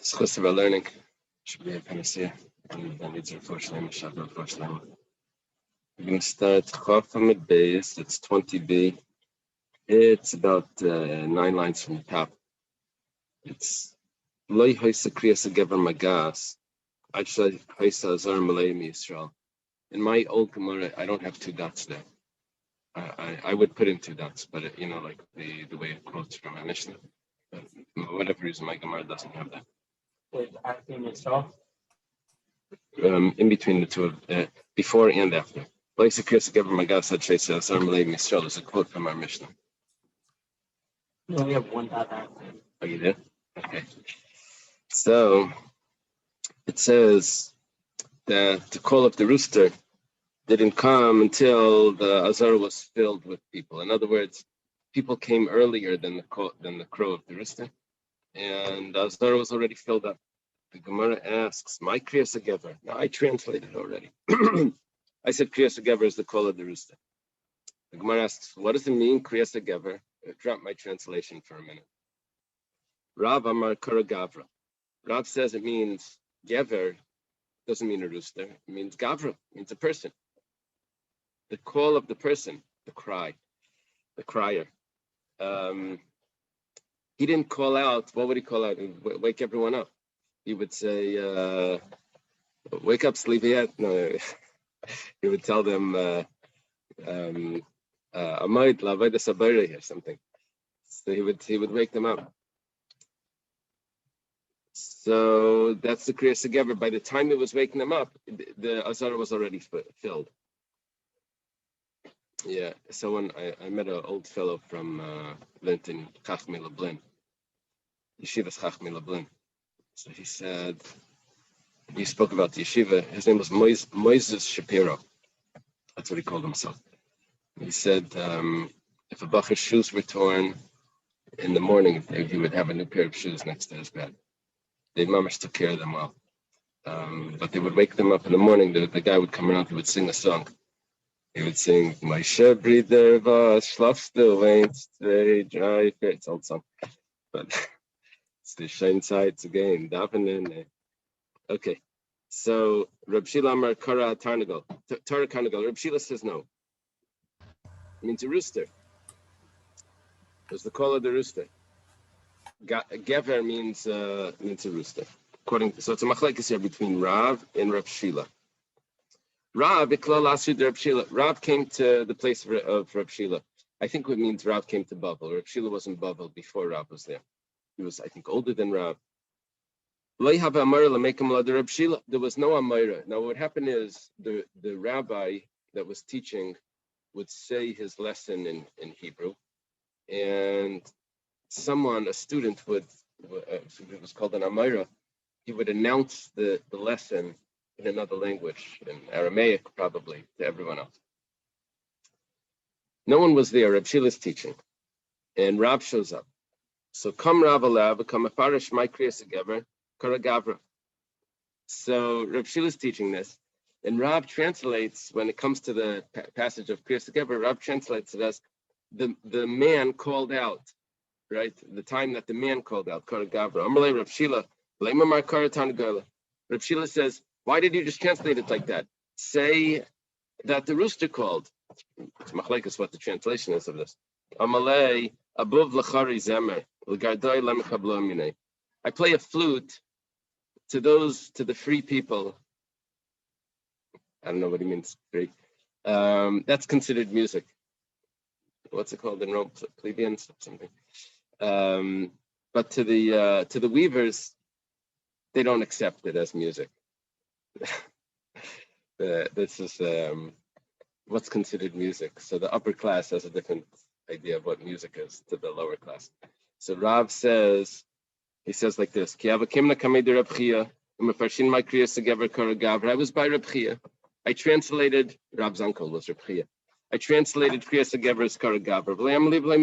Schluss of our learning. Should be a panacea. And that needs our Forshlema, Shabbat Forshlema. We're going to start Chafamid Beis. It's 20b. It's about 9 lines from the top. It's Loi Hoisa Kriyasa Gever Magas. Actually, Hoisa Azar Malay Yisrael. In my old Gemara, I don't have 2 dots there. I would put in 2 dots, but like the way it quotes from a Mishnah. But for whatever reason, my Gemara doesn't have that. In between the two, before and after. Is a quote from our Mishnah. You only have 1 dot after. Are you there? Okay. So it says that the call of the rooster didn't come until the Azar was filled with people. In other words, people came earlier than the crow of the rooster, and the Azar was already filled up. The Gemara asks, "My Kriyas Gever." Now I translated it already. I said Kriyas Gever is the call of the rooster. The Gemara asks, "What does it mean, Kriyas Gever?" Drop my translation for a minute. Rav Amar Kara Gavra. Rav says it means Gever. Doesn't mean a rooster. It means Gavra. It means a person. The call of the person, the cry, the crier. He didn't call out. What would he call out? Wake everyone up. He would say, "Wake up, sleepyhead." No, he would tell them, "Amayit lavayda sabari" or something. So he would wake them up. So that's the Kriyas Gever. By the time it was waking them up, the Azara was already filled. Yeah, so when I met an old fellow from Linton, Chachmi Lublin, Yeshiva's Chachmi Lublin. So he said, he spoke about the yeshiva. His name was Moses Shapiro. That's what he called himself. He said if a bacher's shoes were torn in the morning, he would have a new pair of shoes next to his bed. They mamash took care of them well. But they would wake them up in the morning. The guy would come around, he would sing a song. He would sing, "My Shebrider was schlafst du weinst, very dry." It's old song. But it's the shine sides again. Okay. So Reb Shila Amar Kara Tarnagal. Tara Karnagal. Reb Shila says no. It means a rooster. It was the call of the rooster. Gever means a rooster. So it's a machlekes here between Rav and Reb Shila. Rav came to the place of Reb Shila. I think it means Rav came to Bavel. Reb Shila was in Bavel before Rav was there. He was, I think, older than Rav. There was no Amira. Now what happened is the rabbi that was teaching would say his lesson in Hebrew, and a student it was called an Amira, he would announce the lesson in another language, in Aramaic probably, to everyone else. No one was there. Reb Shila's teaching, and Rav shows up. So come Rav Alav, come Afarish my Kriyas Gever, Kara Gavra. So Reb Shila's teaching this, and Rav translates, when it comes to the passage of Kriyas Gever, Rav translates it as the man called out, right? The time that the man called out, Kara Gavra. Amalei Reb Shila, Leimamar Kara Tanagala. Reb Shila says, why did you just translate it like that? Say that the rooster called. It's machlekes what the translation is of this. Amalei above lachari zemer l'gardoi lemechablo minei. I play a flute to the free people. I don't know what he means, free. That's considered music. What's it called in Rome? Plebeians or something. But to the weavers, they don't accept it as music. This is what's considered music. So the upper class has a different idea of what music is to the lower class. So Rav says, he says like this: I was by Reb Chia. I translated, Rav's uncle was Reb Chia. I translated Kriyas Gever's Kara Gavra.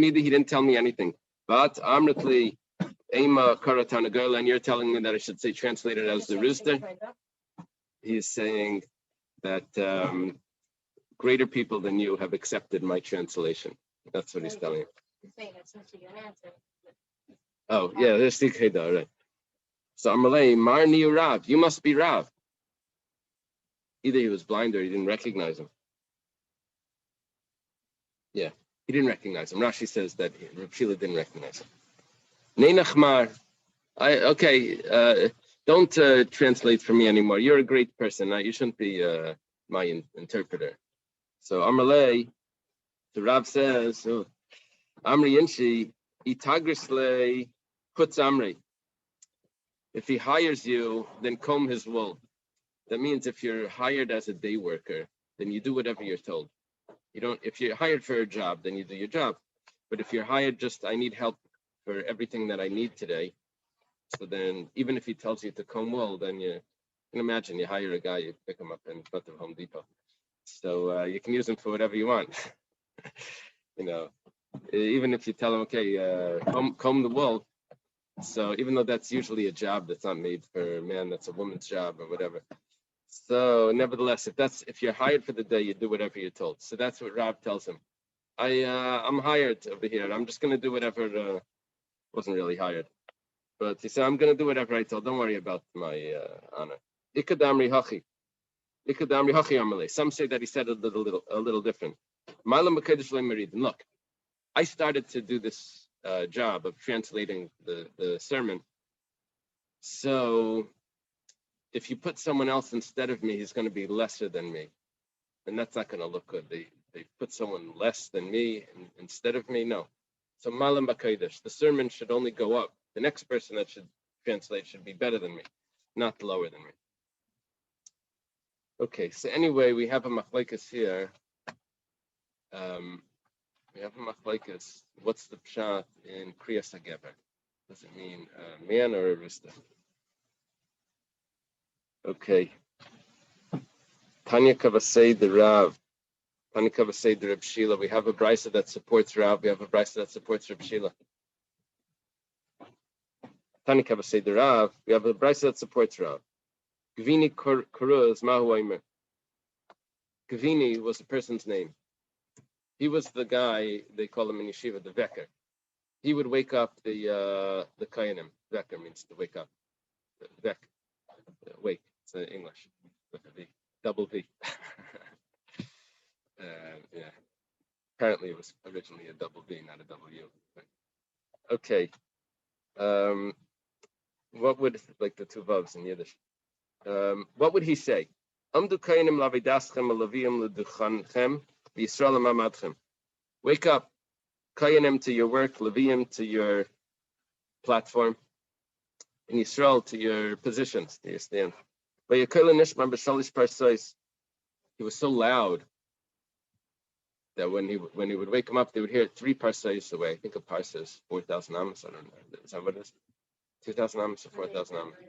He didn't tell me anything. But Amritli Ema Kara Tanagala, and you're telling me that I should say translated as the rooster. He's saying that greater people than you have accepted my translation. That's what he's telling you. Oh, yeah, there's the Kedah, right. So Amalei, Marni Rav, you must be Rav. Either he was blind or he didn't recognize him. Yeah, he didn't recognize him. Rashi says that Rav Shila didn't recognize him. Neinachmar, don't translate for me anymore. You're a great person. You shouldn't be my interpreter. So Amalei, the Rav says, Amri Inshi, Itagrisle puts Amri. If he hires you, then comb his wool. That means if you're hired as a day worker, then you do whatever you're told. You don't. If you're hired for a job, then you do your job. But if you're hired just, I need help for everything that I need today. So then, even if he tells you to comb wool, then you can imagine you hire a guy, you pick him up in front of Home Depot. So you can use him for whatever you want. Even if you tell him, okay, comb the wool. So even though that's usually a job that's not made for a man, that's a woman's job or whatever. So nevertheless, if you're hired for the day, you do whatever you're told. So that's what Rav tells him. I'm hired over here. I'm just going to do whatever. Wasn't really hired, but he said I'm going to do whatever I told. Don't worry about my honor. Ikadamri hachi. Ikadamri hachi amalei. Some say that he said a little different. Look, I started to do this job of translating the sermon. So if you put someone else instead of me, he's going to be lesser than me. And that's not going to look good. They put someone less than me instead of me. No. So malam b'kodesh, the sermon should only go up. The next person that should translate should be better than me, not lower than me. Okay, so anyway, we have a machlekes here. We have a machlekes. What's the pshat in kriyas hageber? Does it mean a man or a rooster? Okay. Tanya Kavasei the Rav. Tanya Kavasei the Reb Shila. We have a brisa that supports Rav. We have a brisa that supports Reb Shila. Tanya Kavasei the Rav. We have a brisa that supports Rav. Gvini Kuruz Mahu Aimer. Gvini was the person's name. He was the guy, they call him in yeshiva, the veker. He would wake up the kayanim. Veker means to wake up. Vek, wake. It's in English. With a V. Double V. Yeah. Apparently it was originally a double V, not a double U. Okay. What would, like the two vavs in Yiddish, what would he say? Amdu kayanim lavidaschem alaviyim leduchanchem v'Yisrael amamadchem. Wake up, kayanim to your work, leviyim to your platform, and Yisrael to your positions, to your stand. He was so loud that when he would wake him up, they would hear it 3 parseis away. I think a parse is 4,000 amos. I don't know. Is that what it is? 2,000 amos or 4,000 amos?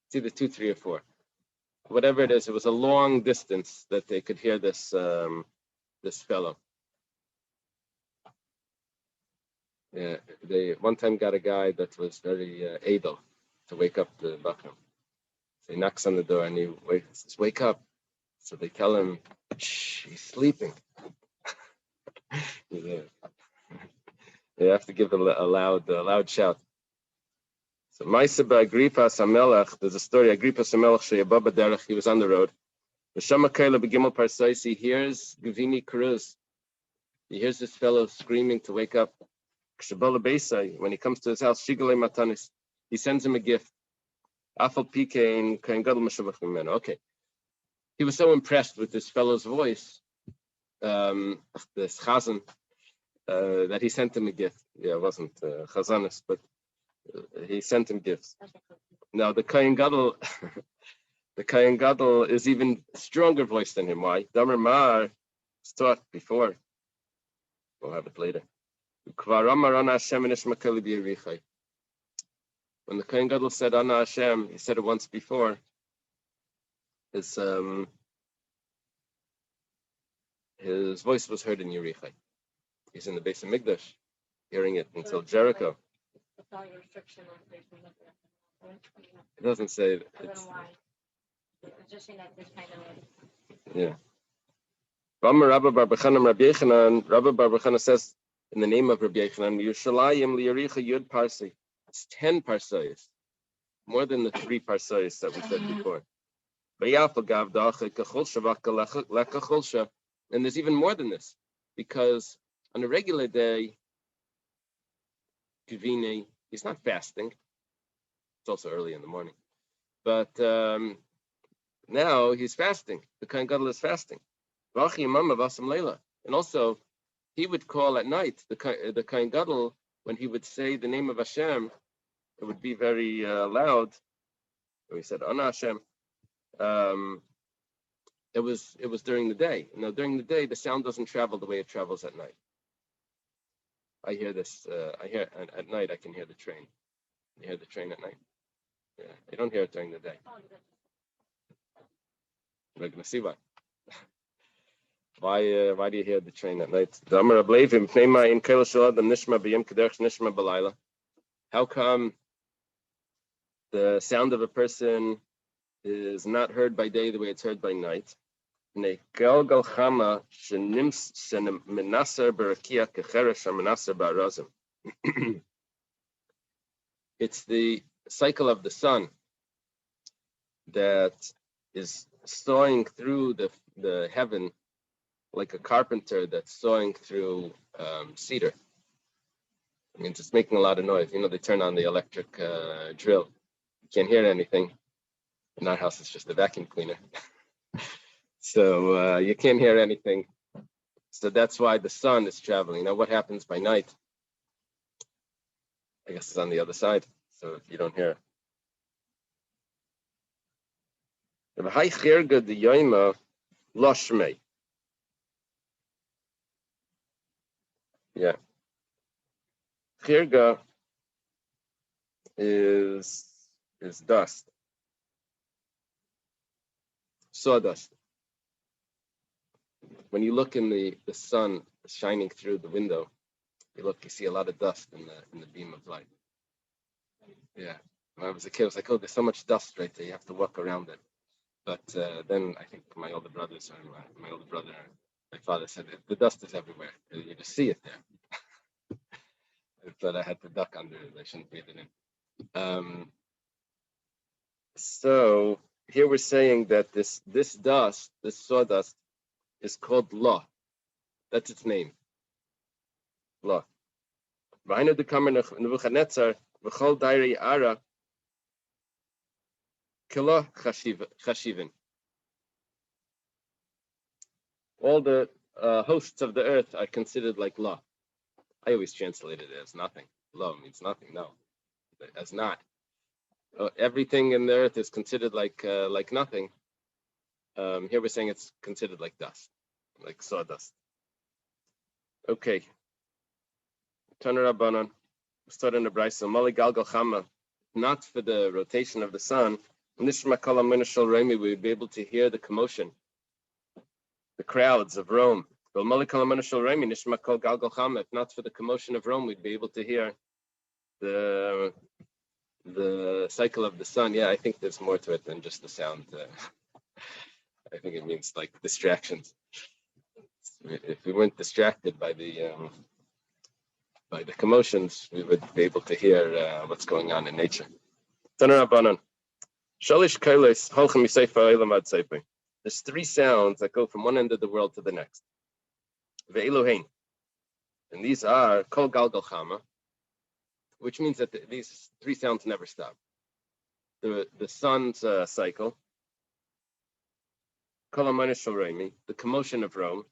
It's either 2, 3, or 4. Whatever it is, it was a long distance that they could hear this fellow. Yeah, they one time got a guy that was very able to wake up the Bachram. So he knocks on the door and he says, "Wake up." So they tell him, "Shh, he's sleeping." They have to give a loud shout. So Maisaba Agrippas Hamelech, there's a story, Agrippas Hamelech Sheyababa Derech, he was on the road. V'shama Kaila Begimel Parsais, he hears Gavini Karuz. He hears this fellow screaming to wake up. Kshabala Beisai, when he comes to his house, Shigale Matanis, he sends him a gift. Afal Pikein Kain Gadol Mashavach Mimeno. Okay. He was so impressed with this fellow's voice, this Chazan, that he sent him a gift. Yeah, it wasn't Chazanis, but he sent him gifts. Now the Kain Gadol, the Kain Gadol is even stronger voice than him. Why? Damer Mar was taught before. We'll have it later. When the Kain Gadol said Ana Hashem, he said it once before. His voice was heard in Yerichai. He's in the base of Migdash, hearing it until Jericho. It doesn't say. Yeah. Rabbi Bar Bechana says in the name of Rabbi Yechanan, Yerushalayim liYericha Yud Parsi. It's 10 parsois, more than the 3 parsois that we said before. And there's even more than this, because on a regular day, Kivine, he's not fasting. It's also early in the morning. But now he's fasting. The Kohen Gadol is fasting. And also, he would call at night, the Kohen Gadol, when he would say the name of Hashem, it would be very loud. He said, Ana Hashem. It was during the day. Now, during the day, the sound doesn't travel the way it travels at night. I hear this. I hear at night. I can hear the train. You hear the train at night? Yeah, you don't hear it during the day. We're gonna see why. Why do you hear the train at night? How come the sound of a person is not heard by day the way it's heard by night? It's the cycle of the sun that is sawing through the heaven like a carpenter that's sawing through cedar. I mean, it's making a lot of noise. They turn on the electric drill. You can't hear anything. In our house, it's just a vacuum cleaner. So you can't hear anything. So that's why the sun is traveling. Now, what happens by night? I guess it's on the other side, so you don't hear it. Yeah. Chirga is dust. Sawdust. When you look in the sun shining through the window, you see a lot of dust in the beam of light. Yeah. When I was a kid, I was like, oh, there's so much dust right there, you have to walk around it. But then I think my older brother, my father said, the dust is everywhere. You just see it there. I thought I had to duck under it. I shouldn't breathe it in. So here we're saying that this dust, this sawdust, is called law. That's its name. Law. All the hosts of the earth are considered like law. I always translate it as nothing. Law means nothing. No, as not. Everything in the earth is considered like nothing. Here we're saying it's considered like dust, like sawdust. Okay. Turn Rabbanan. Start in the Brisa. Mali Galgal Chama. Not for the rotation of the sun. Nishma Kala Minashal Remi, we'd be able to hear the commotion, the crowds of Rome. If not for the commotion of Rome, we'd be able to hear the cycle of the sun. Yeah, I think there's more to it than just the sound. I think it means like distractions. If we weren't distracted by the commotions, we would be able to hear what's going on in nature. There's 3 sounds that go from one end of the world to the next. And these are Kol Galgal Chama, which means that these 3 sounds never stop. The sun's cycle, Kol HaManish Shel Remi, the commotion of Rome,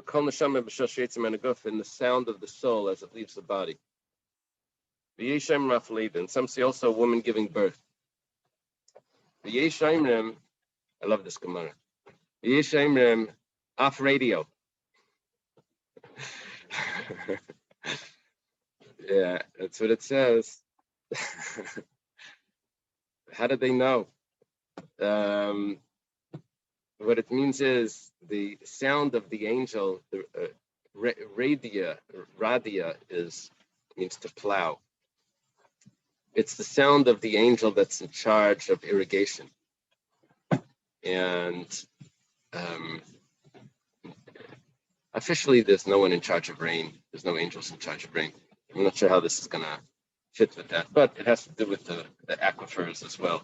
Kol Neshama B'Shel Sheyitzim Min HaGuf, and the sound of the soul as it leaves the body. V'yeshem Raf Leiden, some say also a woman giving birth. V'yeshem, I love this Gemara. V'yeshem off radio. Yeah, that's what it says. How did they know? What it means is the sound of the angel, the radia means to plow. It's the sound of the angel that's in charge of irrigation. And officially, there's no one in charge of rain. There's no angels in charge of rain. I'm not sure how this is going to fit with that, but it has to do with the aquifers as well.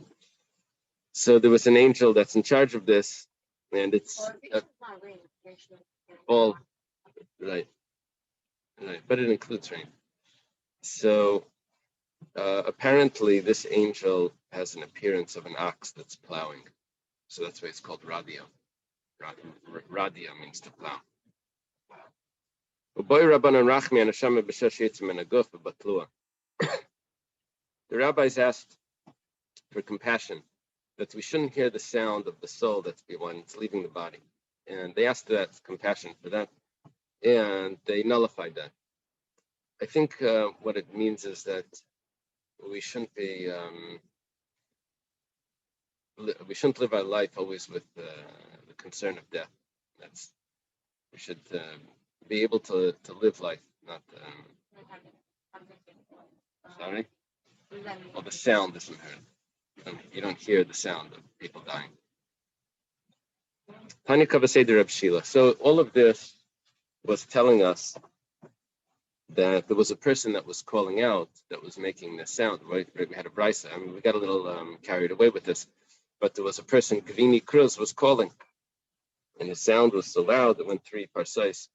So there was an angel that's in charge of this, and it's all right, but it includes rain. So apparently, this angel has an appearance of an ox that's plowing, so that's why it's called radio. Radia means to plow. The rabbis asked for compassion, that we shouldn't hear the sound of the soul that's when it's leaving the body. And they asked that compassion for that, and they nullified that. I think what it means is that we shouldn't live our life always with the concern of death. We should be able to live life, not sorry. Well, the sound isn't heard. You don't hear the sound of people dying. So all of this was telling us that there was a person that was calling out, that was making the sound. Right? We had a brisa. I mean, we got a little carried away with this, but there was a person, Gvini Cruz, was calling, and his sound was so loud that went 3 parsais.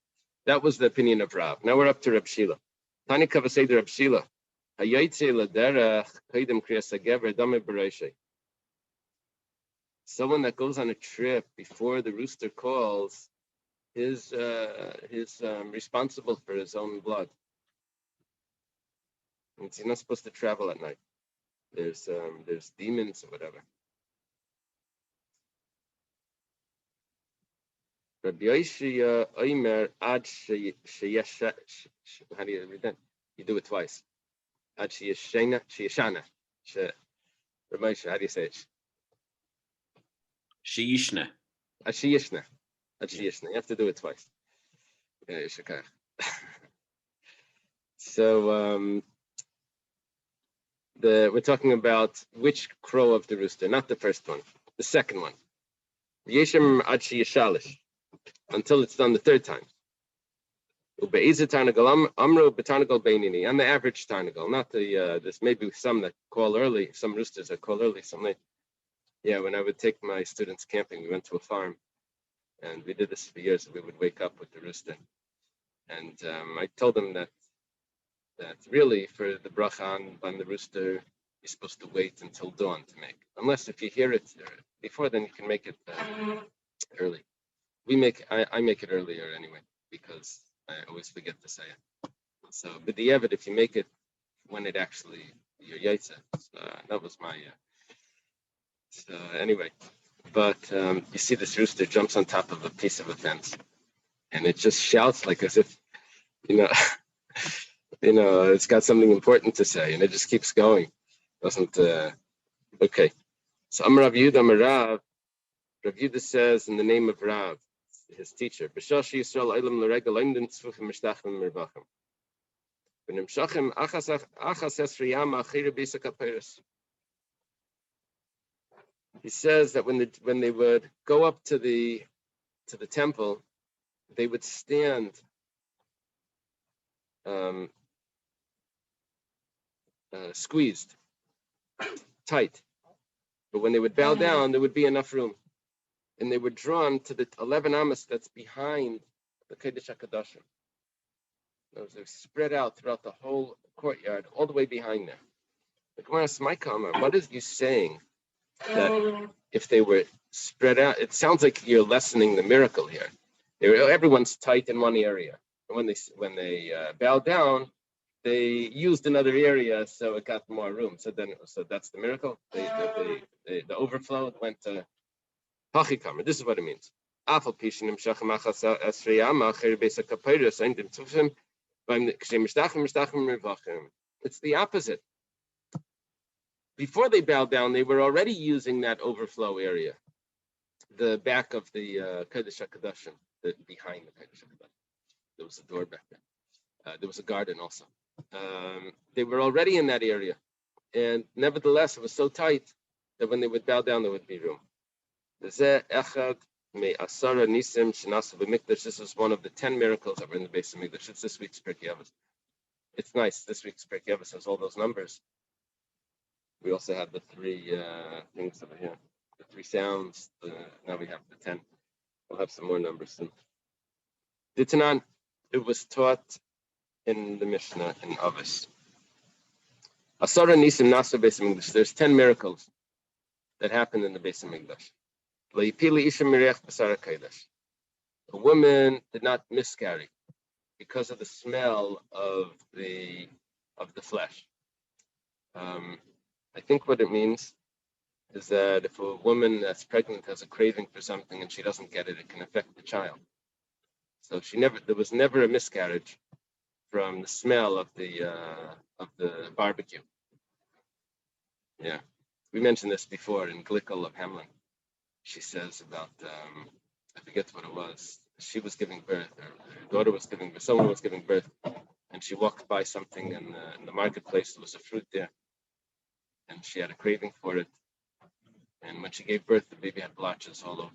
That was the opinion of Rav. Now we're up to Reb Shila. Tani Kavaseder Reb Shila. Someone that goes on a trip before the rooster calls is responsible for his own blood. He's not supposed to travel at night. There's demons or whatever. Rabbi Yoshia Omer ad sheyesh. How do you read that? You do it twice. Ad sheyeshana. Ramosha, how do you say it? Sheyishna. Ad sheyishna. You have to do it twice. Yeah, so we're talking about which crow of the rooster, not the first one, the second one. Yeshem ad sheyeshalish, until it's done the third time. On the average tarnagal, not there's maybe some that call early, some roosters that call early, some late. Yeah, when I would take my students camping, we went to a farm, and we did this for years. We would wake up with the rooster, and I told them that really for the bracha on the rooster, you're supposed to wait until dawn to make, unless if you hear it before, then you can make it early. I make it earlier anyway, because I always forget to say it. So, but the evid, if you make it when it actually your yaitza, that was my. So anyway, but you see this rooster jumps on top of a piece of a fence, and it just shouts like as if, it's got something important to say, and it just keeps going. Doesn't okay? So Rav Yehuda says in the name of Rav, his teacher, he says that when they would go up to the temple, they would stand squeezed tight, but when they would bow down, there would be enough room. And they were drawn to the 11 amas that's behind the Kodesh HaKadoshim. They're spread out throughout the whole courtyard, all the way behind there. The Gemara asks, my comment, what is you saying that if they were spread out, it sounds like you're lessening the miracle here. Everyone's tight in one area. And when they bow down, they used another area, so it got more room. So that's the miracle. The overflow went to Hachikamer. This is what it means. It's the opposite. Before they bowed down, they were already using that overflow area, the back of the Kodesh HaKadoshim, behind the Kodesh HaKadoshim. There was a door back there. There was a garden also. They were already in that area, and nevertheless, it was so tight that when they would bow down, there would be room. This is one of the 10 miracles that were in the base of Mikdash. It's this week's Pirkei Avos. it's nice. This week's Pirkei Avos has all those numbers. We also have the three things over here, the three sounds. Now we have the 10. We'll have some more numbers soon. Ditanan, it was taught in the Mishnah in Avos. Asara Nisim Nasa Beis Hamikdash. There's 10 miracles that happened in the Beis Hamikdash. Leipili Isha Mirech B'Sara Kodesh. A woman did not miscarry because of the smell of the flesh. I think what it means is that if a woman that's pregnant has a craving for something and she doesn't get it, it can affect the child. So there was never a miscarriage from the smell of the barbecue. Yeah, we mentioned this before in Glickle of Hamlin. She says about I forget what it was. She was giving birth, or her daughter was giving birth. Someone was giving birth, and she walked by something in the marketplace. There was a fruit there, and she had a craving for it. And when she gave birth, the baby had blotches all over.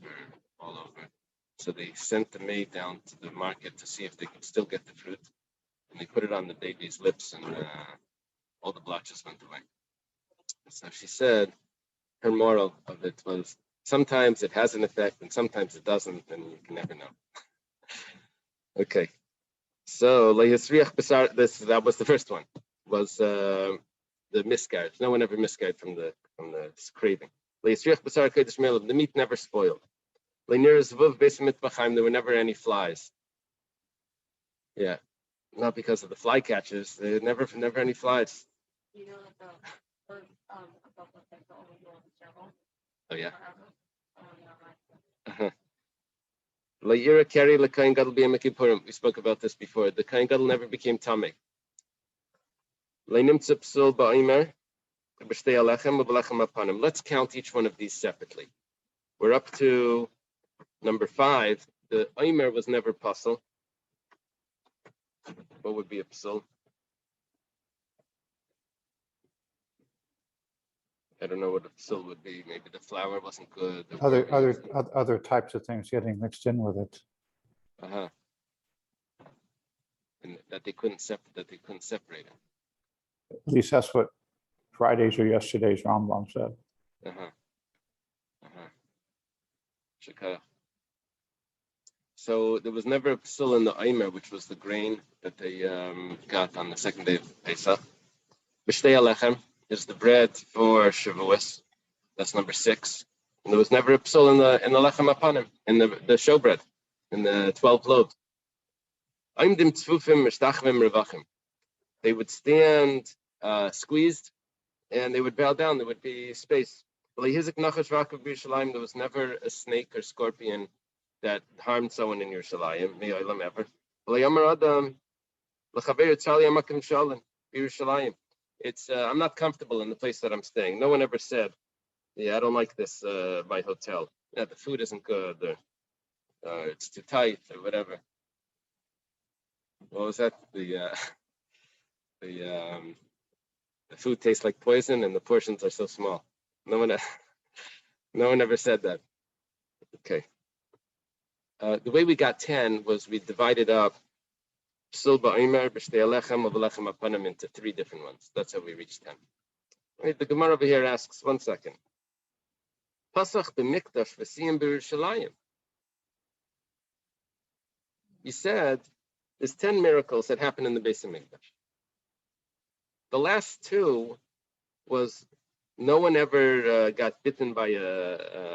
So they sent the maid down to the market to see if they could still get the fruit, and they put it on the baby's lips, and all the blotches went away. So she said her moral of it was sometimes it has an effect and sometimes it doesn't, and you can never know. Okay, so that was the first one, was the miscarriage. No one ever miscarried from the craving. The meat never spoiled. There were never any flies. Yeah, not because of the fly catchers. There never any flies. You know that the Oh yeah. uh-huh. We spoke about this before. The Kohen Gadol never became tamei. Let's count each one of these separately. We're up to number 5. The Omer was never pasul. What would be a pasul? I don't know what a pasul would be. Maybe the flour wasn't good. Other types of things getting mixed in with it. Uh-huh. And that they couldn't separate it. At least that's what Friday's or yesterday's Rambam said. Shakar. So there was never a pasul in the Omer, which was the grain that they got on the second day of Pesach. B'shtei alechem is the bread for Shavuos. That's number 6. And there was never a pasul in the lechem apanim, in the showbread, in the 12 loaves. They would stand squeezed, and they would bow down. There would be space. There was never a snake or scorpion that harmed someone in Yerushalayim, ever. It's I'm not comfortable in the place that I'm staying. No one ever said, "Yeah, I don't like this my hotel. Yeah, the food isn't good, or it's too tight, or whatever." What was that? The food tastes like poison and the portions are so small. No one ever said that. Okay. The way we got 10 was we divided up into 3 different ones. That's how we reached 10. Right, the Gemara over here asks, 1 second. Pasach b'mikdash v'siyim b'Yerushalayim. You said there's 10 miracles that happened in the Beis Hamikdash. The last 2 was no one ever got bitten by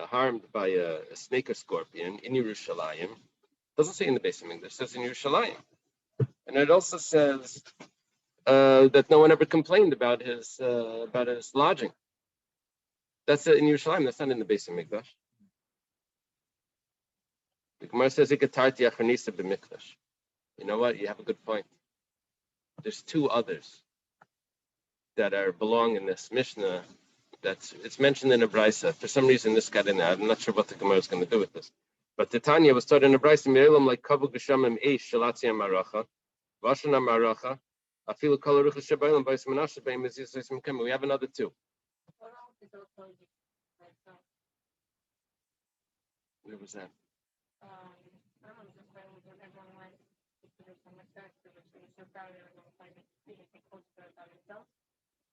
harmed by a snake or scorpion in Yerushalayim. It doesn't say in the Beis Hamikdash, it says in Yerushalayim. And it also says that no one ever complained about his lodging. That's in Yerushalayim. That's not in the Beis Hamikdash. The Gemara says ikatarti achanisa b'mikdash. You know what? You have a good point. There's 2 others that belong in this Mishnah. It's mentioned in a brisa. For some reason, this got in there. I'm not sure what the Gemara is going to do with this. But the Tanya was taught in a brisa. Mirelam like kavu geshamim eish shalatzia maracha, vashana maracha, afilu kol aruchas shabaylam b'is menashe b'im mezis yisim kemi. We have another 2. Where was that? understand what that is. So you're probably going to find it. You can take close to it by itself.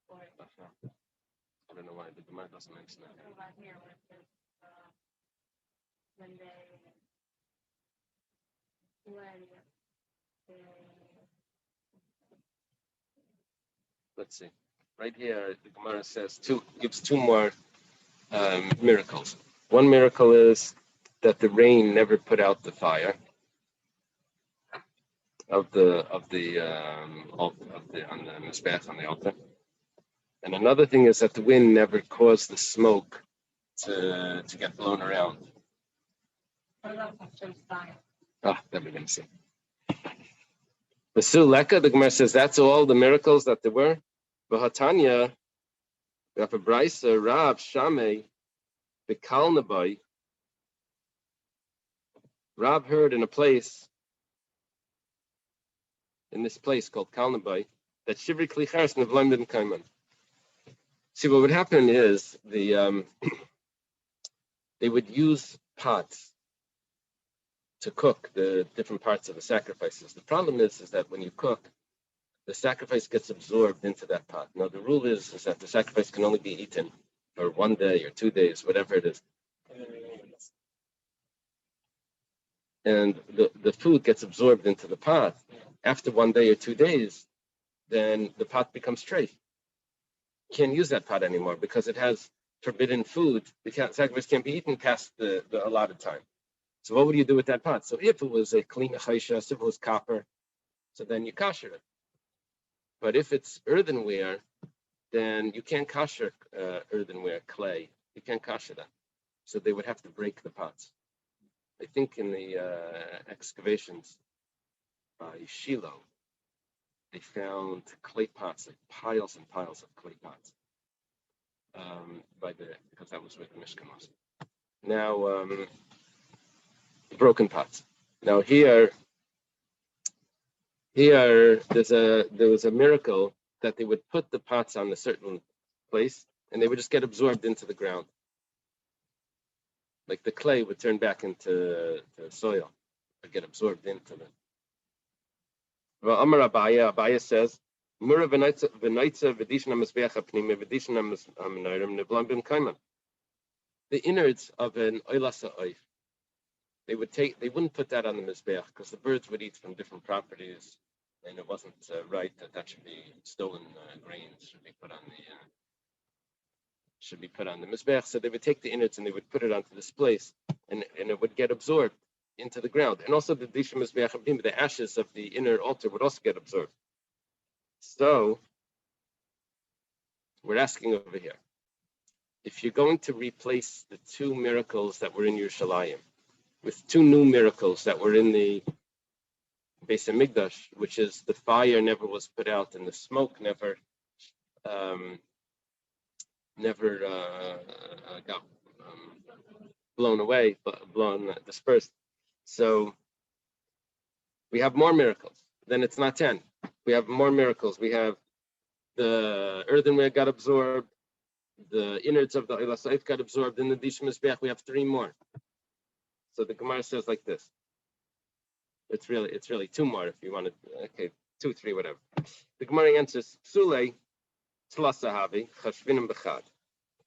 Or I don't know why the Gemara doesn't mention that. about here where it says, when they, Let's see. Right here, the Gemara says gives two more miracles. One miracle is that the rain never put out the fire on the mizbeach, on the altar. And another thing is that the wind never caused the smoke to get blown around. what about Hashem's fire? Ah, that we're gonna see. The Suleka, the Gemara says that's all the miracles that there were. V'hatanya, Rav Abraisa, Rav Shamei, the Kalnabai. Rav heard in this place called Kalnabai, that Shivri Klicharis Nevlaim didn't come in. See, what would happen is they would use pots to cook the different parts of the sacrifices. The problem is that when you cook, the sacrifice gets absorbed into that pot. Now, the rule is that the sacrifice can only be eaten for 1 day or 2 days, whatever it is. And the food gets absorbed into the pot. After 1 day or 2 days, then the pot becomes treif. You can't use that pot anymore because it has forbidden food. The sacrifice can't be eaten past the allotted time. So what would you do with that pot? So if it was a clean chaysha, if it was copper, so then you kosher it. But if it's earthenware, then you can't kosher earthenware, clay. You can't kosher that. So they would have to break the pots. I think in the excavations by Shiloh, they found clay pots, like piles and piles of clay pots, because that was where the Mishkan was. Now, broken pots. Now there was a miracle that they would put the pots on a certain place and they would just get absorbed into the ground. Like the clay would turn back into soil, or get absorbed into it. Well, Amar Abaya says, Mura v'naitza v'dishna mizbeach ha'pnimi v'dishna ha'menayrim nevlam bin kaiman. The innards of an oilas ha'oif, they wouldn't put that on the mizbeach because the birds would eat from different properties, and it wasn't right that should be stolen grains should be put on the mizbeach. So they would take the innards and they would put it onto this place, and it would get absorbed into the ground. And also the dishim mizbeach ha'pnimi, the ashes of the inner altar would also get absorbed. So we're asking over here, if you're going to replace the 2 miracles that were in Yerushalayim with 2 new miracles that were in the Beis Hamikdash, which is the fire never was put out and the smoke never got blown away, but dispersed. So we have more miracles. Then it's not 10. We have more miracles. We have the earthenware got absorbed, the innards of the Oila Saif got absorbed, in the Dishim Mizbeach we have 3 more. So the Gemara says like this. It's really 2 more if you want to, okay, 2, 3, whatever. The Gemara answers, Psule, Tlasahavi, Chashvinim Bechad,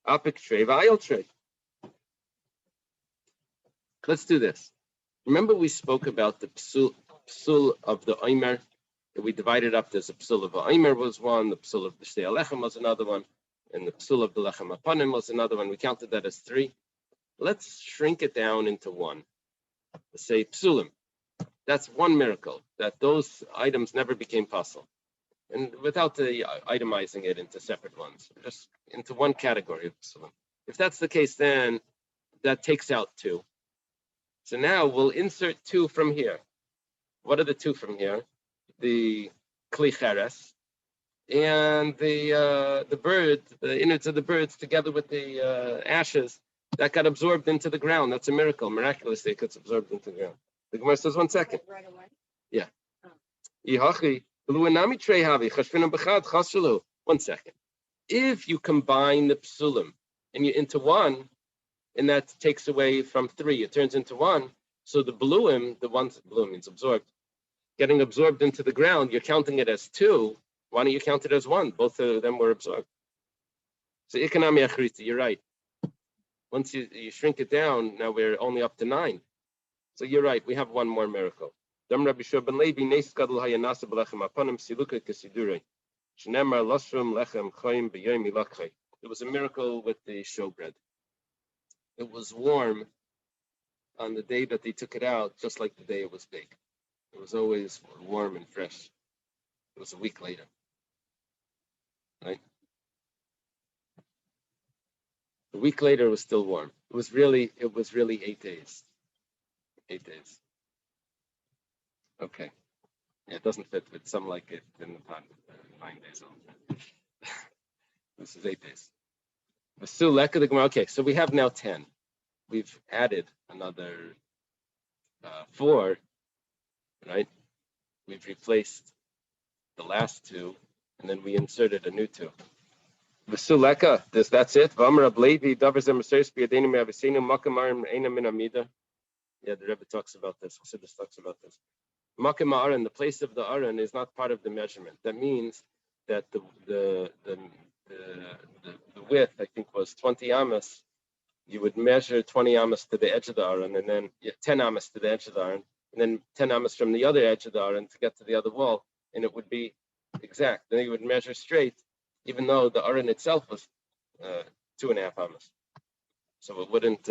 Apik Trey, Va'ayel Trey. Let's do this. Remember we spoke about the psul of the Omer, that we divided up. There's a psul of the Omer was one, the psul of the Shtei Alechem was another one, and the psul of the Lechem Apanim was another one. We counted that as 3. Let's shrink it down into 1. Let's say psulim. That's 1 miracle, that those items never became pasul. And without itemizing it into separate ones, just into 1 category of psulim. If that's the case, then that takes out 2. So now we'll insert 2 from here. What are the 2 from here? The kli cheres and the bird, the innards of the birds, together with the ashes that got absorbed into the ground. That's a miracle. Miraculously, it gets absorbed into the ground. The Gemara says, 1 second. Right away. Yeah. 1 second. If you combine the psulim and you into 1, and that takes away from 3, it turns into 1. So the bluim, the ones, bluim means absorbed, getting absorbed into the ground, you're counting it as two. Why don't you count it as one? Both of them were absorbed. So economy achrita, you're right. Once you shrink it down, now we're only up to 9. So you're right, we have one more miracle. Dam Rabbi Shua ben Levi, Nes Gadol Hayanasa B'Lechem Apanim Siluka Kesidurei. Shnemar Losrum Lechem Chaim B'Yomi Lakhay. It was a miracle with the showbread. It was warm on the day that they took it out, just like the day it was baked. It was always warm and fresh. It was a week later. Right? A week later, it was still warm. It was really 8 days. 8 days. Okay. Yeah, it doesn't fit, but some like it in the pot, 9 days old. This is 8 days. Okay, so we have now 10. We've added another 4, right? We've replaced the last 2, and then we inserted a new 2. V'suleka, that's it. V'amar ablevi davar zemaseris b'yadeinu me'avisenu makamarim eina min amida. Yeah, the Rebbe talks about this. Chassidus talks about this. Makam ha'aron, the place of the aron, is not part of the measurement. That means that the width, I think, was 20 amas. You would measure 20 amas to the edge of the aron, and then 10 amas to the edge of the aron, and then 10 amas from the other edge of the aron to get to the other wall, and it would be exact. Then you would measure straight, even though the aron itself was 2.5 amas. So it wouldn't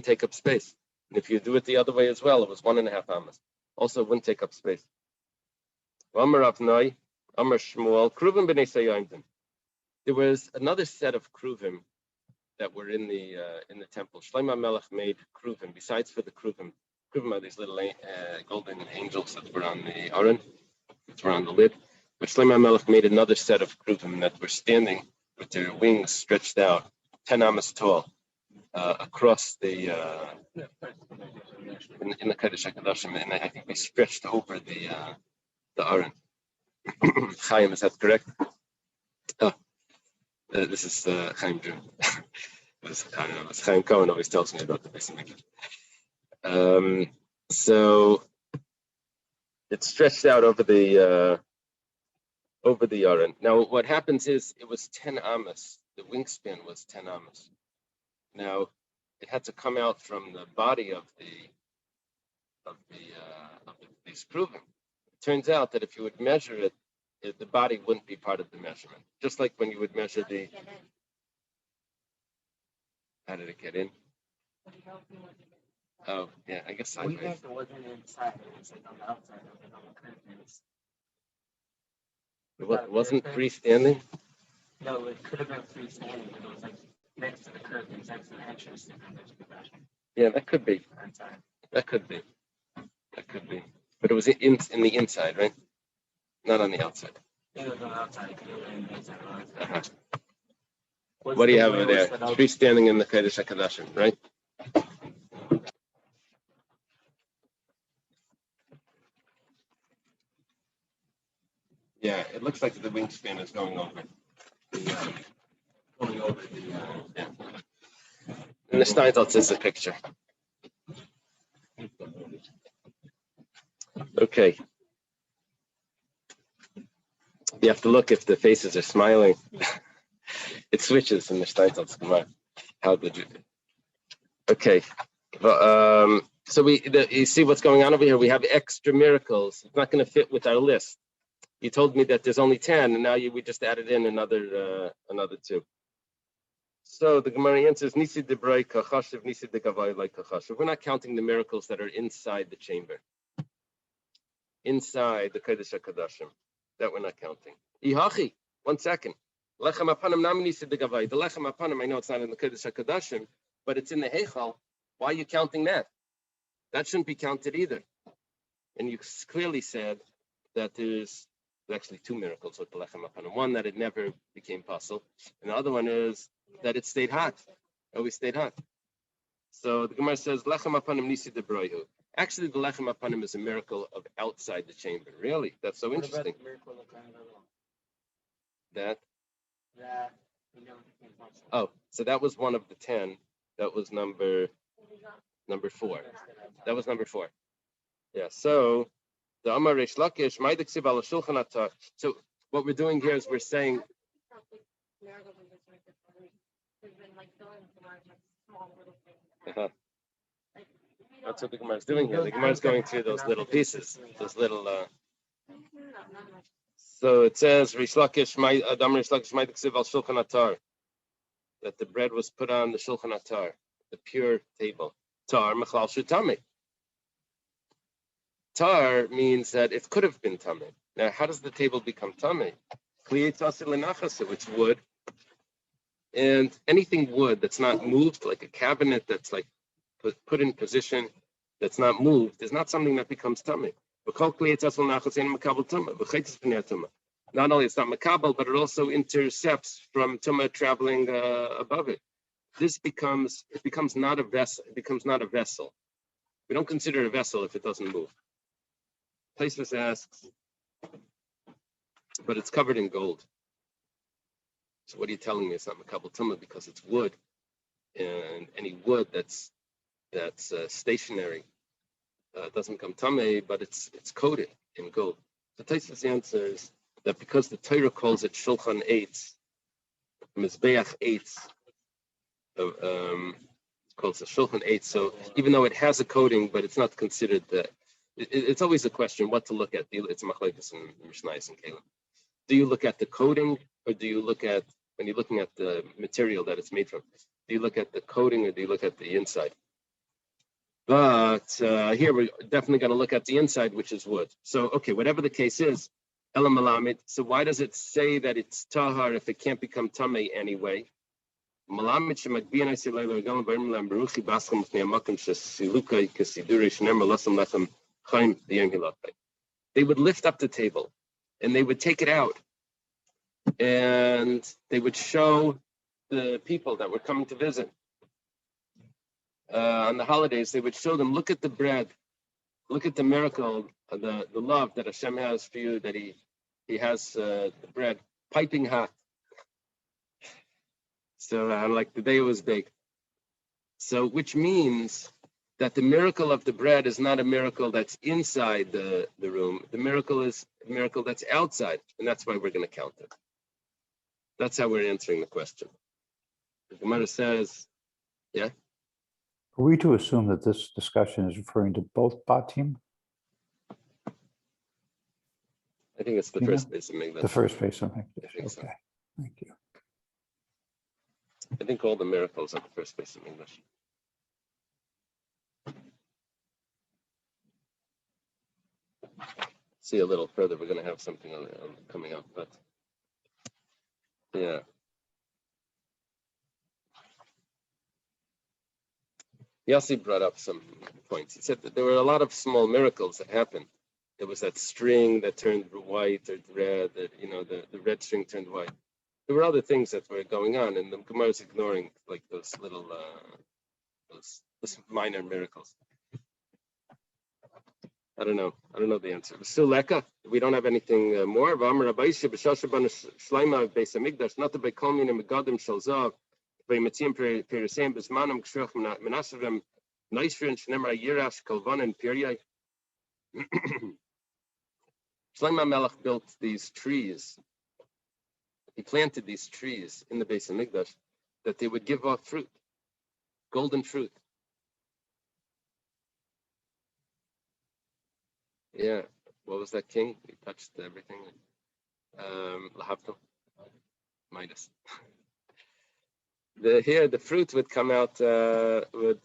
take up space. And if you do it the other way as well, it was 1.5 amas. Also, it wouldn't take up space. Amar Avnai, Amar Shmuel, Kruvim b'nei Sayimdim. There was another set of kruvim that were in the temple. Shlomo Melech made kruvim. Besides for the kruvim are these little golden angels that were on the aron, that were on the lid. But Shlomo Melech made another set of kruvim that were standing with their wings stretched out, 10 amas tall, across the in the Kodesh HaKadoshim, and I think they stretched over the aron. Chaim, is that correct? Oh, this is Chaim Drew. I don't know. Chaim Cohen always tells me about the Beis Hamikdash. So it's stretched out over the aron. Now, what happens is it was 10 amas. The wingspan was 10 amas. Now, it had to come out from the body of these kruvim. It turns out that if you would measure it, the body wouldn't be part of the measurement. Just like when you would measure the. How did it get in? Oh, yeah, I guess sideways. We think it wasn't inside, it was like on the outside of it, on the curtains. It wasn't freestanding? No, it could have been freestanding, but it was like next to the curtains, next to the entrance to the Kodesh. Yeah, that could be. That could be. But it was in the inside, right? Not on the outside. It was on the outside, it could have been inside. Uh-huh. What do you have over there? Freestanding in the Kodesh HaKadoshim, right? Yeah, it looks like the wingspan is going over. Yeah. And the Steinsaltz is a picture. Okay. You have to look if the faces are smiling. It switches in the Steinsaltz. Come on. How did you? Okay. Well, so you see what's going on over here. We have extra miracles. It's not going to fit with our list. You told me that there's only 10, and now we just added in another 2. So the Gemara answers, Nisi debrei kachashiv, Nisi de gavai like kachashiv. We're not counting the miracles that are inside the chamber, inside the Kodesh HaKadoshim. That we're not counting. Ihachi, 1 second. Lechem apanim nami Nisi de gavai. The lechem apanim, I know it's not in the Kodesh HaKadoshim, but it's in the Heichal. Why are you counting that? That shouldn't be counted either. And you clearly said that there's actually 2 miracles with the lechem apanim. One, that it never became possible, and the other one is that it stayed hot. It always stayed hot. So the Gemara says, lechem apanim nisi debroihu. Actually, the lechem apanim is a miracle of outside the chamber. Really? That's so interesting. That? Oh, so that was one of the 10. That was number 4. That was number 4. Yeah. So the Amar Reish Lakish, Maidiksiv al Shulchan Atar. So what we're doing here is we're saying, that's what the Gemara is doing here. The Gemara is going through those little pieces, those little. So it says Reish Lakish, Adam Reish Lakish, Maidiksiv al Shulchan Atar, that the bread was put on the Shulchan Atar, the pure table. Tar Mechlal Shutami. Tar means that it could have been tame. Now, how does the table become tame? It's wood, and anything wood that's not moved, like a cabinet that's like put in position, that's not moved, is not something that becomes tame. Not only it's not makabel, but it also intercepts from tuma traveling above it. It becomes not a vessel. It becomes not a vessel. We don't consider it a vessel if it doesn't move. Places asks, but it's covered in gold. So what are you telling me? It's not makabel tuma because it's wood, and any wood that's stationary doesn't become tamei, but it's coated in gold. The Tosfos answers that because the Torah calls it shulchan eitz, mizbeach eitz, calls it shulchan eitz. So even though it has a coating, but it's not considered that. It's always a question what to look at. It's machlokes and mishnayos and kalim. Do you look at the coating, or do you look at, when you're looking at the material that it's made from, do you look at the coating or do you look at the inside? But here we're definitely going to look at the inside, which is wood. So, okay, whatever the case is, elam malamid. So why does it say that it's tahar if it can't become tamei anyway? Malamid shemagbiyan asilay legalam b'rim lam beruchi baschem l'fnei hamakim shesilukai kesiduri shnemer lasam lechem chaim diyem hilatay. They would lift up the table, and they would take it out, and they would show the people that were coming to visit. On the holidays, they would show them, look at the bread, look at the miracle, the love that Hashem has for you, that he has the bread piping hot. So like the day it was baked. So which means that the miracle of the bread is not a miracle that's inside the room. The miracle is a miracle that's outside, and that's why we're going to count it. That's how we're answering the question. The Gemara says, yeah? Are we to assume that this discussion is referring to both batim? I think it's the first base of Migdash. The first base of Migdash. I think so. Okay, thank you. I think all the miracles are the first base of English. See a little further, we're going to have something coming up, but yeah. Yossi brought up some points. He said that there were a lot of small miracles that happened. There was that string that turned white or red, the red string turned white. There were other things that were going on, and the Gemara is ignoring like those little, those minor miracles. I don't know the answer. Still leka. We don't have anything more. V'amar Abaisha b'shasha b'na shleima beis hamikdash not by kol mina megadim shel zav v'yimatzim perisem b'zmanam k'shruach menasavim neisrin shnemar yirash kalvanin piriyai. Shlomo Melech built these trees. He planted these trees in the Beis Hamikdash that they would give off fruit, golden fruit. Yeah, what was that king? He touched everything. Lahavto, Midas. The fruit would come out would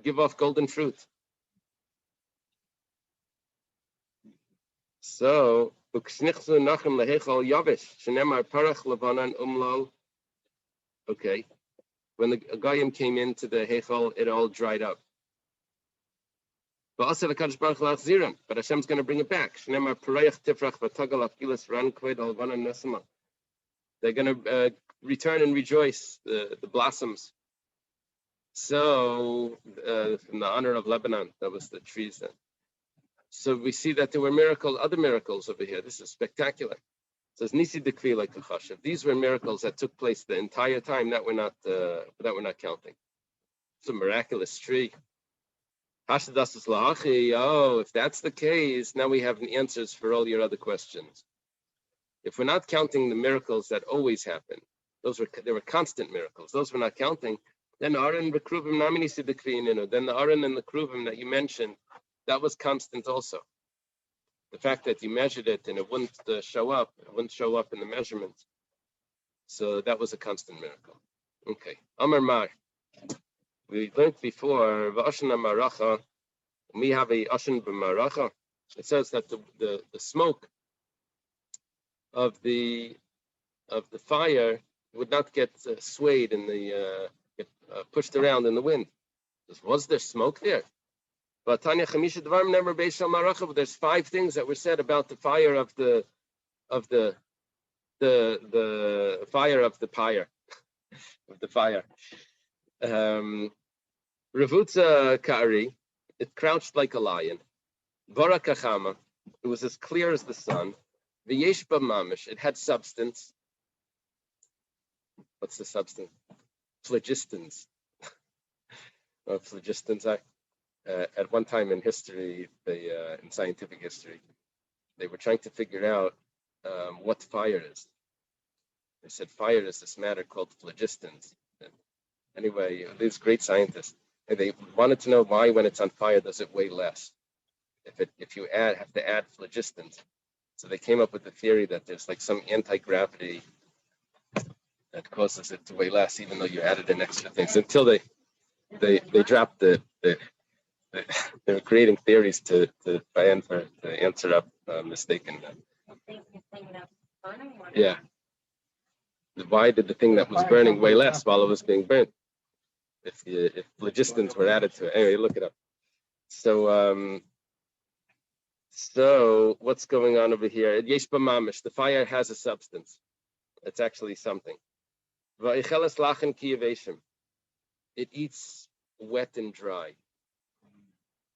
give off golden fruit. So, okay, when the Goyim came into the Heichal, it all dried up. But Hashem's going to bring it back. They're going to return and rejoice, the blossoms. So, in the honor of Lebanon, that was the trees then. So we see that there were other miracles over here. This is spectacular. It says Nisi Dekvi like a chashav. These were miracles that took place the entire time that we're not counting. It's a miraculous tree. Hashadas lahachi. Oh, if that's the case, now we have answers for all your other questions. If we're not counting the miracles that always happen, there were constant miracles. Those we're not counting. Then Aaron Bekruvim Namini Sidikvininu. Then the Aaron and the Kruvim that you mentioned, that was constant also. The fact that you measured it and it wouldn't show up in the measurements. So that was a constant miracle. Okay. Amar Mar. We learned before, V'ashan Maracha, we have a Ashan B'Maracha. It says that the smoke of the fire would not get swayed in get pushed around in the wind. Was there smoke there? But Tanya Chamisha Dvarim never Beishal Maracha. There's 5 things that were said about the fire of the fire of the pyre of the fire. Ravutza Kari, it crouched like a lion. Vara Kachama, it was as clear as the sun. V'yeshba Mamish, it had substance. What's the substance? Phlogistones. Phlogistones are. At one time in history, in scientific history, they were trying to figure out what fire is. They said fire is this matter called phlogistones. Anyway, these great scientists, they wanted to know why, when it's on fire, does it weigh less? If you have to add phlogistones. So they came up with the theory that there's like some anti-gravity that causes it to weigh less, even though you added in extra things. Until they dropped they were creating theories to answer up mistaken. Yeah. Why did the thing that was burning weigh less while it was being burnt? If phlogistones were added to it. Anyway, look it up. So what's going on over here? Yesh b'mamish, the fire has a substance. It's actually something. Va'icheles lachen kiyaveshim. It eats wet and dry.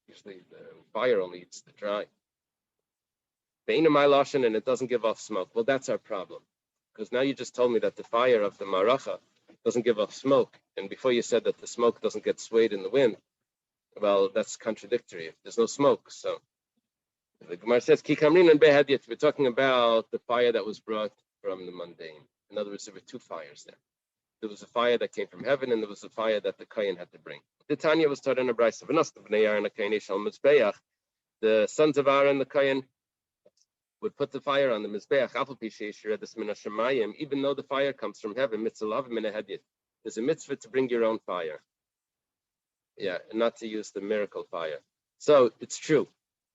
Usually the fire only eats the dry. And it doesn't give off smoke. Well, that's our problem. Because now you just told me that the fire of the Maracha doesn't give off smoke. And before you said that the smoke doesn't get swayed in the wind. Well, that's contradictory. There's no smoke. So the Gemara says, Kikamrin and Behadiyat. We're talking about the fire that was brought from the mundane. In other words, there were 2 fires there. There was a fire that came from heaven, and there was a fire that the Kayan had to bring. The Tanya was taught in a brayso. The sons of Aaron, the Kayan, would put the fire on the Mizbeach, even though the fire comes from heaven. There's a mitzvah to bring your own fire. Yeah, and not to use the miracle fire. So it's true.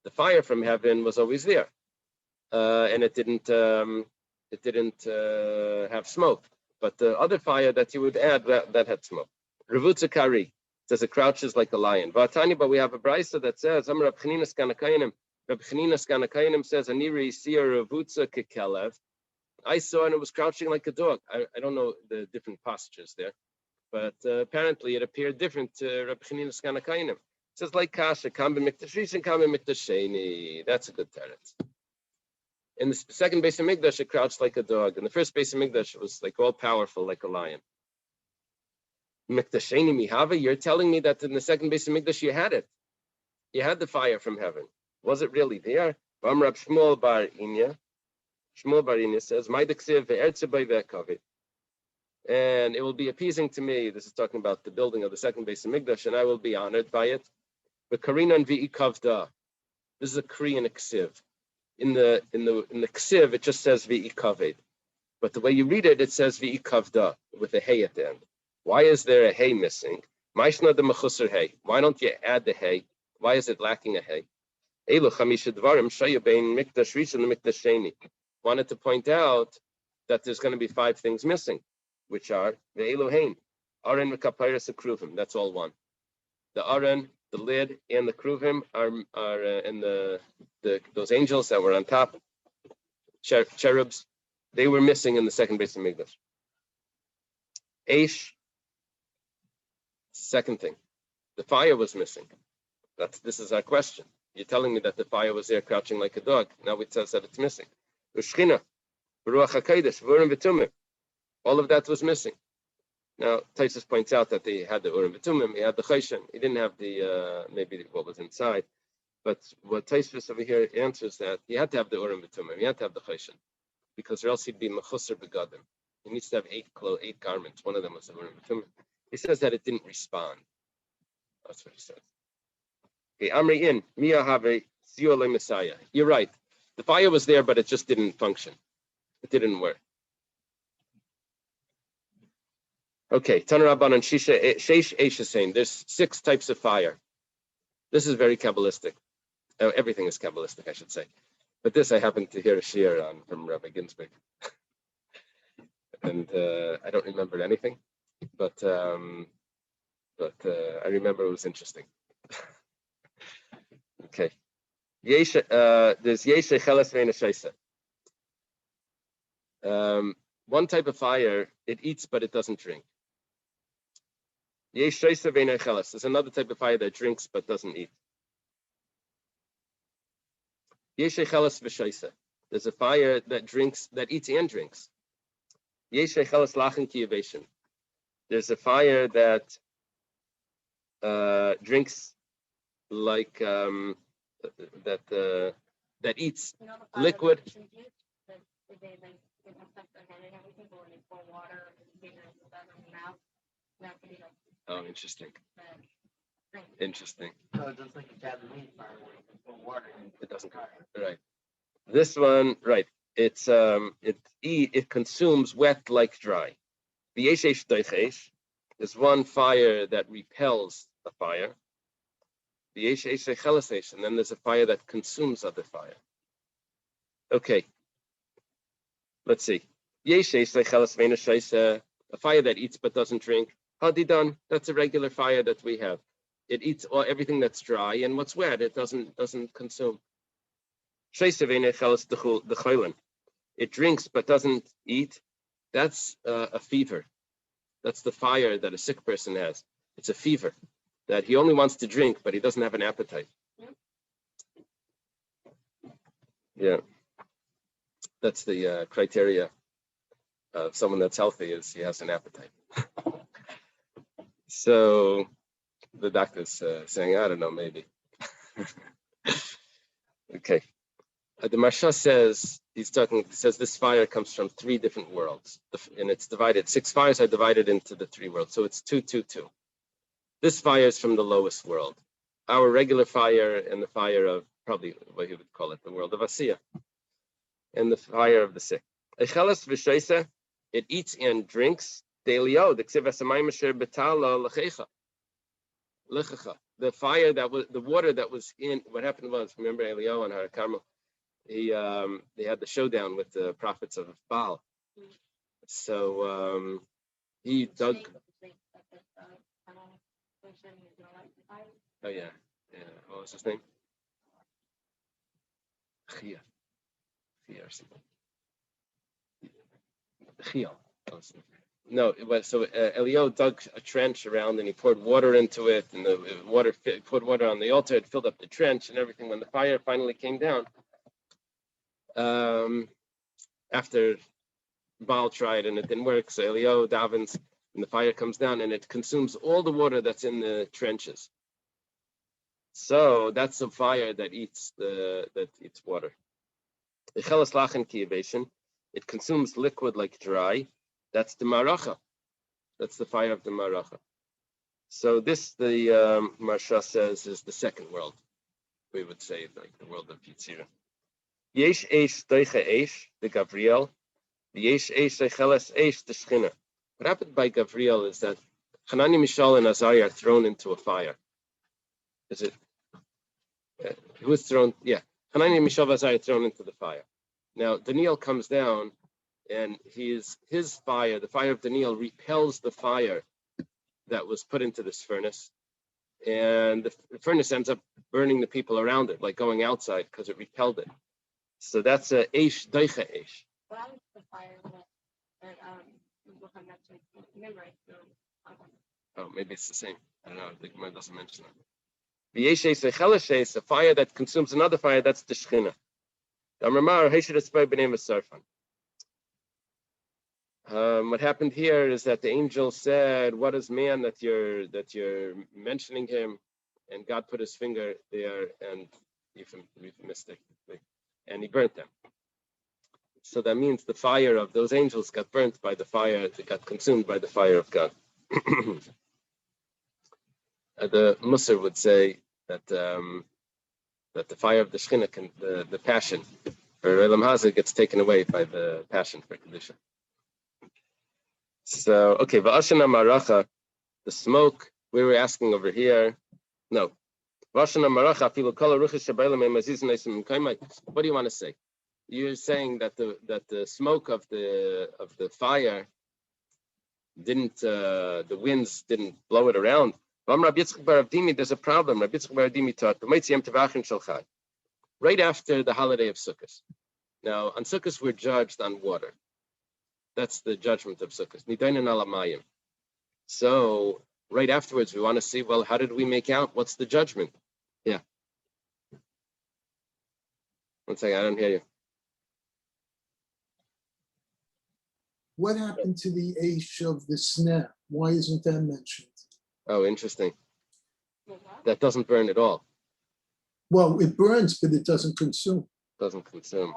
The fire from heaven was always there. And it didn't have smoke. But the other fire that you would add, that had smoke. Revutza Kari says it crouches like a lion. Vatani, but we have a brayso that says, Rab Chanina Skanakainim says, Aniri Sia Revutza Kekelev. I saw and it was crouching like a dog. I don't know the different postures there, but apparently it appeared different to Rab Chanina Skanakainim. It says like Kasha, Kambe Miktashish and Kambe Miktasheni. That's a good teretz. In the second base of Mikdash, it crouched like a dog. In the first base of Mikdash, it was like all powerful, like a lion. Miktasheni mihava, you're telling me that in the second base of Mikdash, you had it. You had the fire from heaven. Was it really there? Rab Shmuel Bar Inya. Shmuel Bar Inya says, and it will be appeasing to me. This is talking about the building of the second base of Mikdash, and I will be honored by it. But Karinan Vi'i Kavda. This is a Korean ksiv. In the ksiv, it just says Vi'i Kaved. But the way you read it, it says Vi'i Kavda with a hey at the end. Why is there a hey missing? Maishna de mechusar hey. Why don't you add the hey? Why is it lacking a hey? Wanted to point out that there's going to be 5 things missing, which are the Elohein, Aaron v'kapayras kruvim. That's all one. The Aaron, the lid, and the kruvim are and those angels that were on top, cherubs, they were missing in the second base of Mikdash. Aish. Second thing, the fire was missing. This is our question. You're telling me that the fire was there crouching like a dog. Now it says that it's missing. All of that was missing. Now, Taisus points out that they had the Urim V'Tumim, he had the Choshen, he didn't have the, maybe what was inside. But what Taisus over here answers that he had to have the Urim V'Tumim, he had to have the Choshen, because or else he'd be Mechusar Begadim. He needs to have 8 garments. One of them was the Urim V'Tumim. He says that it didn't respond. That's what he says. Okay, Amri in, Mia have Zio Le Messiah. You're right. The fire was there, but it just didn't function. It didn't work. Okay, Tanaraban and Shisha Sheish Eshasain. There's 6 types of fire. This is very Kabbalistic. Everything is Kabbalistic, I should say. But this I happened to hear a shiur on from Rabbi Ginsburg. And I don't remember anything, but I remember it was interesting. Okay. There's Yeshe Cheles Ve'ena Shaisa. One type of fire, it eats but it doesn't drink. Yesh Shaisa Ve'ena Cheles. There's another type of fire that drinks but doesn't eat. Yeshe Cheles V'Shaisa. There's a fire that drinks, that eats and drinks. Yeshe Cheles Lachen Kiyavation. There's a fire that drinks like that eats liquid. Oh, interesting. Interesting. So it's just like a Japanese fire where you can put water in. It doesn't. Right. This one, right? It consumes wet like dry. The Yeshesh Doichesh is one fire that repels a fire. The Yeshesh Chelasesh, and then there's a fire that consumes other fire. Okay. Let's see. Yeshesh Chelas Ve'ena Shaisa, a fire that eats but doesn't drink. Hadidan, that's a regular fire that we have. It eats everything that's dry, and what's wet, it doesn't consume. Shaisa Ve'ena Chelas Dechoilin. It drinks but doesn't eat. That's a fever. That's the fire that a sick person has. It's a fever that he only wants to drink, but he doesn't have an appetite. Yeah. That's the criteria of someone that's healthy, is he has an appetite. So the doctor's saying, I don't know, maybe. Okay. The Marsha says, says this fire comes from 3 different worlds, and it's divided. 6 fires are divided into the 3 worlds, so it's 2, 2, 2. This fire is from the lowest world. Our regular fire and the fire of, probably what he would call it, the world of Asiya, and the fire of the sick. Echelas v'shaisa, it eats and drinks. Deilio, the fire that was, the water that was in, what happened was, remember Elio and Har Carmel, they had the showdown with the prophets of Baal. So he dug. Oh yeah. What was his name? Chia or something. Chiel. No, it was, so Elio dug a trench around and he poured water into it, and the water poured water on the altar. It filled up the trench and everything. When the fire finally came down, after Baal tried and it didn't work, so Elio davens and the fire comes down and it consumes all the water that's in the trenches. So that's a fire that eats water. It consumes liquid like dry. That's the maracha. That's the fire of the maracha. So this, the Marsha says, is the second world. We would say like the world of Yitzira. Yesh eish doiche eish, the Gabriel. The yesh eish eicheles eish, the Shechina. What happened by Gabriel is that Hanani, Mishael, and Azariah are thrown into a fire. Is it? Who was thrown? Yeah. Hanani, Mishael, and Azariah are thrown into the fire. Now, Daniel comes down, and his fire, the fire of Daniel, repels the fire that was put into this furnace. And the furnace ends up burning the people around it, like going outside, because it repelled it. So that's a eish, doicha eish. What was the fire that remember? Oh, maybe it's the same. I don't know. The Gemara doesn't mention that. The yesh eish, a fire that consumes another fire, that's the Shechina. The Amramar, Heshed Espai B'nei Sarfan. What happened here is that the angel said, "What is man that you're mentioning him?" And God put His finger there, and euphemistically, and He burnt them. So that means the fire of those angels got burnt by the fire; they got consumed by the fire of God. The Musar would say that that the fire of the Shechina can the passion for Elam Hazah gets taken away by the passion for Kedusha. So, okay, V'ashana Maracha, the smoke, we were asking over here. No. V'ashana Maracha, Afilu Kol HaRuchos Shebaylam Me'mazizin Eisim M'kaimai. What do you want to say? You're saying that the smoke of the fire didn't, the winds didn't blow it around. There's a problem. Rabbi Yitzchak Bar Avdimi taught, right after the holiday of Sukkot. Now, on Sukkot, we're judged on water. That's the judgment of Sukkot. Nidainin ala mayim. So, right afterwards, we want to see, well, how did we make out? What's the judgment? Yeah. One second, I don't hear you. What happened to the Aish of the snare? Why isn't that mentioned? Oh, interesting. That doesn't burn at all. Well, it burns, but it doesn't consume. Doesn't consume.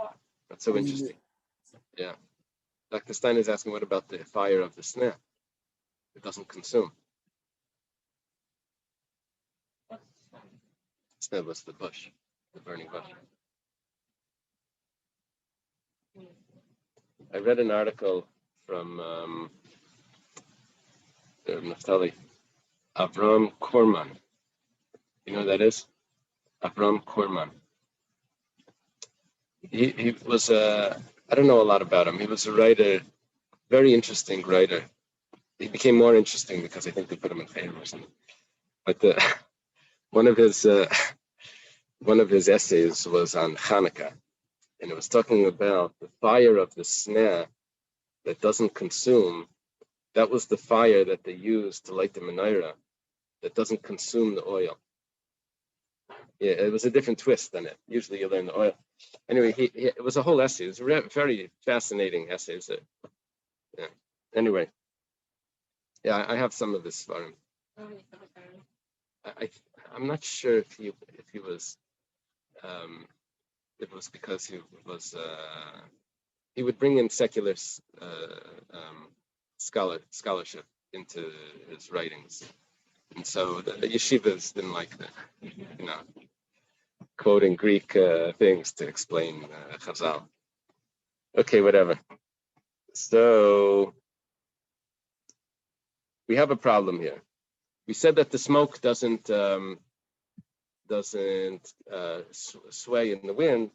That's so interesting. Yeah. Dr. Stein is asking, what about the fire of the snare? It doesn't consume. Snare was the bush, the burning bush. I read an article from Naftali, Avram Korman. You know who that is? Avram Korman. He was I don't know a lot about him. He was a writer, very interesting writer. He became more interesting because I think they put him in favor or something. But one of his essays was on Hanukkah, and it was talking about the fire of the snare that doesn't consume. That was the fire that they used to light the menorah that doesn't consume the oil. Yeah, it was a different twist than it. Usually you learn the oil. Anyway, it was a whole essay. It was a very fascinating essay. Yeah. Anyway, yeah, I have some of this for him. I'm not sure if he was it was because he was he would bring in secular scholarship into his writings, and so the yeshivas didn't like that, quoting Greek things to explain Chazal. Okay, whatever. So we have a problem here. We said that the smoke doesn't sway in the wind.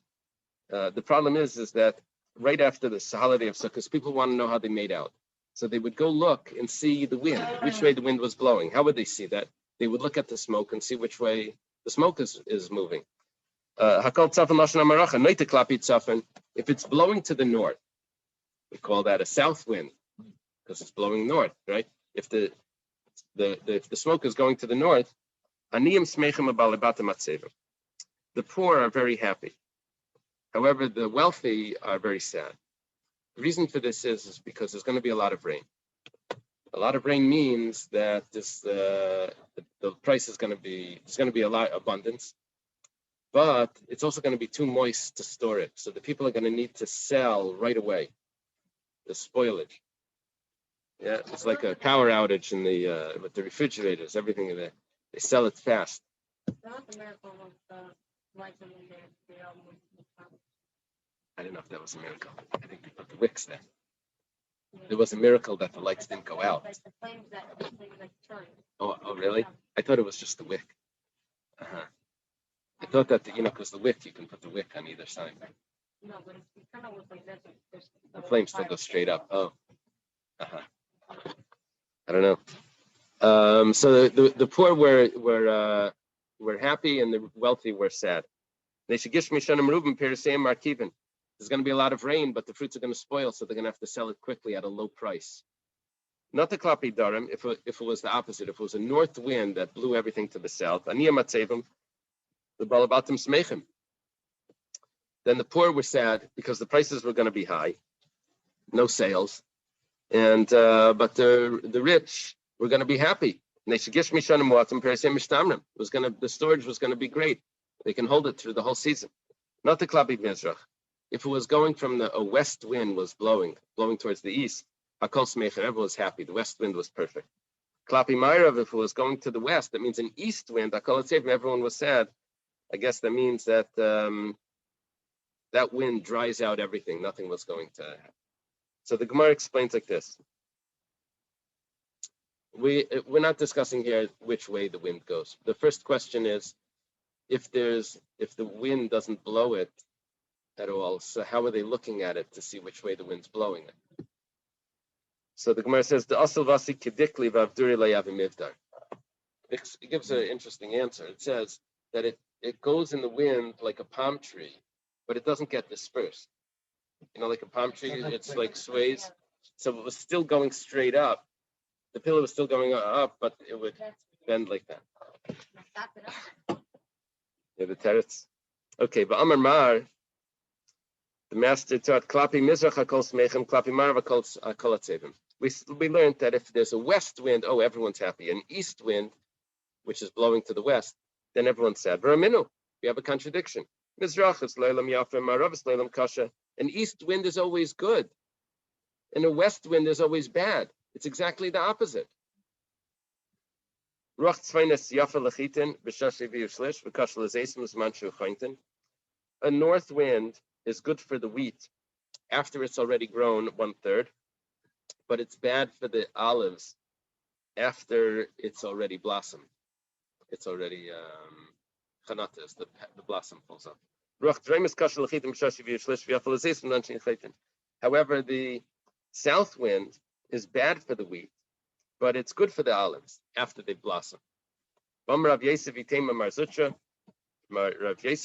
The problem is that right after this holiday of Sukkot, people want to know how they made out. So they would go look and see the wind, which way the wind was blowing. How would they see that? They would look at the smoke and see which way the smoke is moving. If it's blowing to the north, we call that a south wind because it's blowing north, right? If the smoke is going to the north, the poor are very happy. However, the wealthy are very sad. The reason for this is because there's going to be a lot of rain. A lot of rain means that the price is going to be, there's going to be a lot of abundance, but it's also going to be too moist to store it. So the people are going to need to sell right away. The spoilage. Yeah, it's like a power outage in with the refrigerators, everything in there. They sell it fast. I don't know if that was a miracle. I think they put the wicks there. There was a miracle that the lights didn't go out. Oh, really? I thought it was just the wick. Uh-huh. I thought that, because the wick, you can put the wick on either side. No, but it's kind of like that. The flame still goes straight up. Oh. Uh-huh. I don't know. So the poor were happy and the wealthy were sad. There's going to be a lot of rain, but the fruits are going to spoil, so they're going to have to sell it quickly at a low price. Not the klapi darim, if it was the opposite, if it was a north wind that blew everything to the south, the balabatim smechim. Then the poor were sad because the prices were going to be high, no sales. And but the rich were going to be happy. And they should gish mishanim watim perisem mishtamrim. The storage was going to be great. They can hold it through the whole season. Not the klapi mizrach. If it was going from a west wind was blowing towards the east, hakol smecher, everyone was happy. The west wind was perfect. Klapi Mayrav, if it was going to the west, that means an east wind, everyone was sad. I guess that means that that wind dries out everything. Nothing was going to happen. So the Gemara explains like this. We're not discussing here which way the wind goes. The first question is, if the wind doesn't blow it at all, so how are they looking at it to see which way the wind's blowing it? So the Gemara says, "The asal vasi kedikli v'avduri layavi mivdar." It gives an interesting answer. It says that it goes in the wind like a palm tree, but it doesn't get dispersed. Like a palm tree, it's like sways. So it was still going straight up. The pillar was still going up, but it would bend like that. Yeah, the teretz. Okay, but Amar Mar, the master taught klapi mizrach hakol smechem, klapi mar hakol atzevim. We learned that if there's a west wind, everyone's happy. An east wind, which is blowing to the west, then everyone's sad. V'raminu, we have a contradiction. Mizrach is leilam yafim, marav is leilam kasha. An east wind is always good, and a west wind is always bad. It's exactly the opposite. A north wind is good for the wheat after it's already grown 1/3, but it's bad for the olives after it's already blossomed. It's already chanatas, the blossom falls up. However, the south wind is bad for the wheat, but it's good for the olives after they blossom. Rav Yosef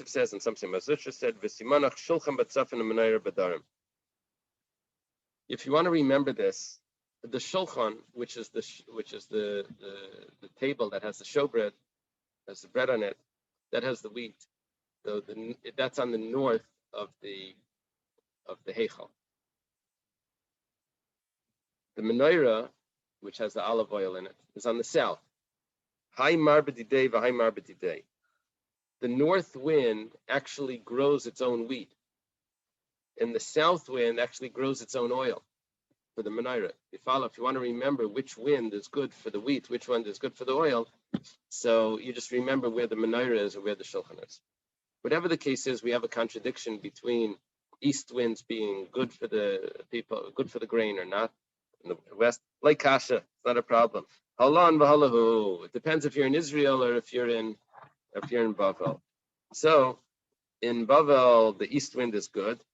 says, and some say Marzucha said, if you want to remember this, the shulchan, which is the table that has the showbread, has the bread on it, that has the wheat. So that's on the north of the heichal. The menorah, which has the olive oil in it, is on the south. High marbedidei v'high marbedidei. The north wind actually grows its own wheat, and the south wind actually grows its own oil for the menorah. If you want to remember which wind is good for the wheat, which one is good for the oil, so you just remember where the menorah is or where the shulchan is. Whatever the case is, we have a contradiction between east winds being good for the people, good for the grain or not. In the west, like kasha, it's not a problem. Halan v'halahu. It depends if you're in Israel or if you're in Bavel. So in Bavel, the east wind is good.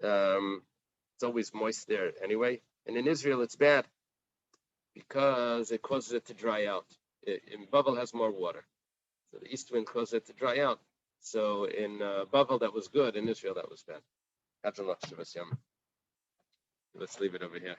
It's always moist there anyway. And in Israel, it's bad because it causes it to dry out. In Bavel has more water. So the east wind causes it to dry out. So in Bavel, that was good. In Israel, that was bad. Let's leave it over here.